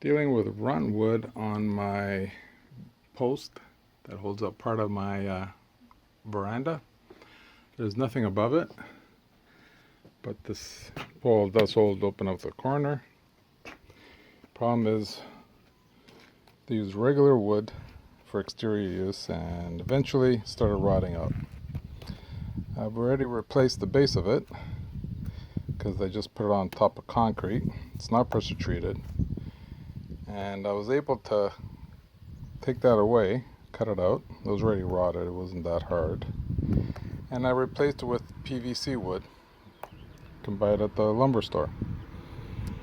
Dealing with rotten wood on my post that holds up part of my veranda. There's nothing above it, but this pole does hold open up the corner. Problem is, they use regular wood for exterior use and eventually started rotting out. I've already replaced the base of it because I just put it on top of concrete. It's not pressure treated, and I was able to take that away, cut it out. It was already rotted, it wasn't that hard, and I replaced it with PVC wood. You can buy it at the lumber store.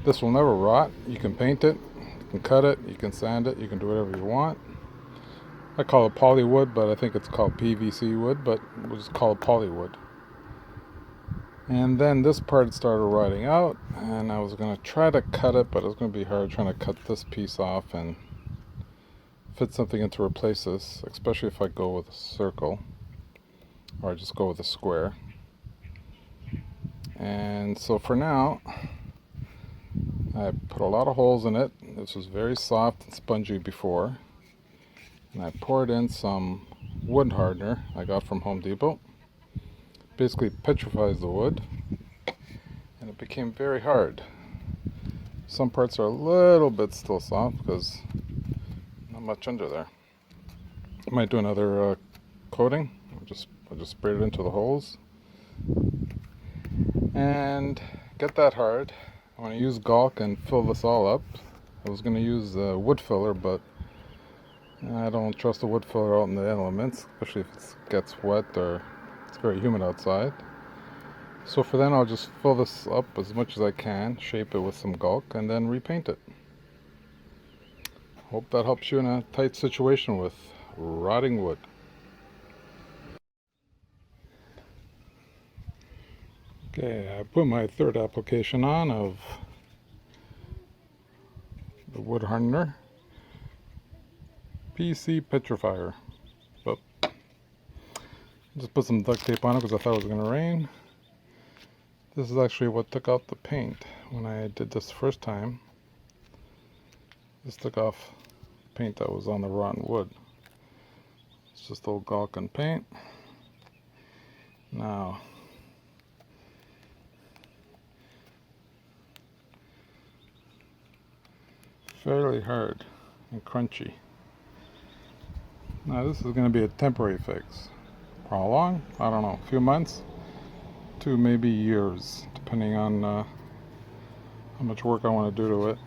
This will never rot. You can paint it, you can cut it, you can sand it, you can do whatever you want. I call it poly wood, but I think it's called PVC wood, but we'll just call it poly wood. And then this part started rotting out, and I was going to try to cut it, but it was going to be hard trying to cut this piece off and fit something in to replace this, especially if I go with a circle or I just go with a square. And so for now, I put a lot of holes in it. This was very soft and spongy before, and I poured in some wood hardener I got from Home Depot. Basically petrifies the wood, and it became very hard. Some parts are a little bit still soft because not much under there. I might do another coating. I'll just spray it into the holes and get that hard. I want to use caulk and fill this all up. I was going to use wood filler, but I don't trust the wood filler out in the elements, especially if it gets wet or it's very humid outside. So for then, I'll just fill this up as much as I can, shape it with some caulk, and then repaint it. Hope that helps you in a tight situation with rotting wood. Okay, I put my third application on of the wood hardener, PC Petrifier. But just put some duct tape on it because I thought it was going to rain. This is actually what took out the paint when I did this the first time. This took off paint that was on the rotten wood. It's just old caulk and paint. Now, fairly hard and crunchy. Now this is going to be a temporary fix. For how long? I don't know. A few months to maybe years, depending on how much work I want to do to it.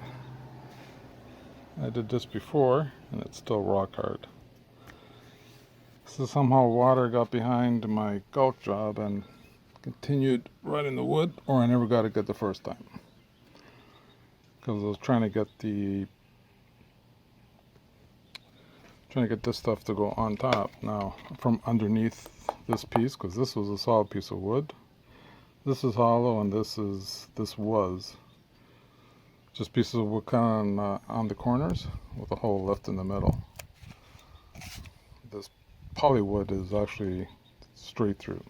I did this before, and it's still rock hard. So somehow water got behind my caulk job and continued right in the wood, or I never got it good the first time. Because I was trying to get this stuff to go on top. Now, from underneath this piece, because this was a solid piece of wood. This is hollow, and this was just pieces of wood kind of on the corners with a hole left in the middle. This poly wood is actually straight through.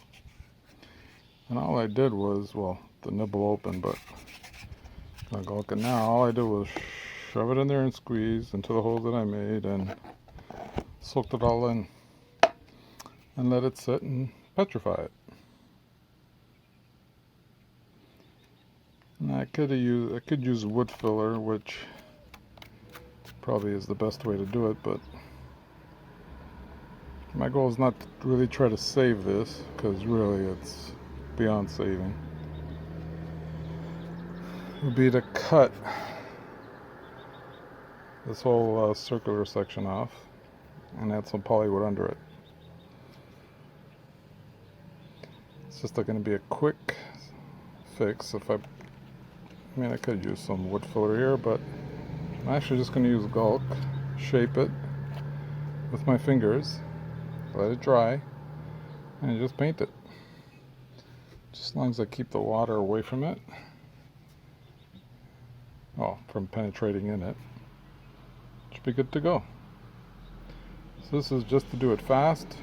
And all I did was, well, the nibble open, but I'm gonna go. Now all I did was shove it in there and squeeze into the hole that I made and soaked it all in and let it sit and petrify it. And I could use wood filler, which probably is the best way to do it, but my goal is not to really try to save this, because really it's beyond saving. It would be to cut this whole circular section off and add some polywood under it. It's just going to be a quick fix. I could use some wood filler here, but I'm actually just going to use caulk, shape it with my fingers, let it dry, and just paint it. Just as long as I keep the water away from it, from penetrating in it, should be good to go. So this is just to do it fast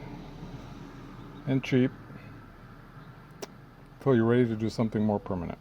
and cheap until you're ready to do something more permanent.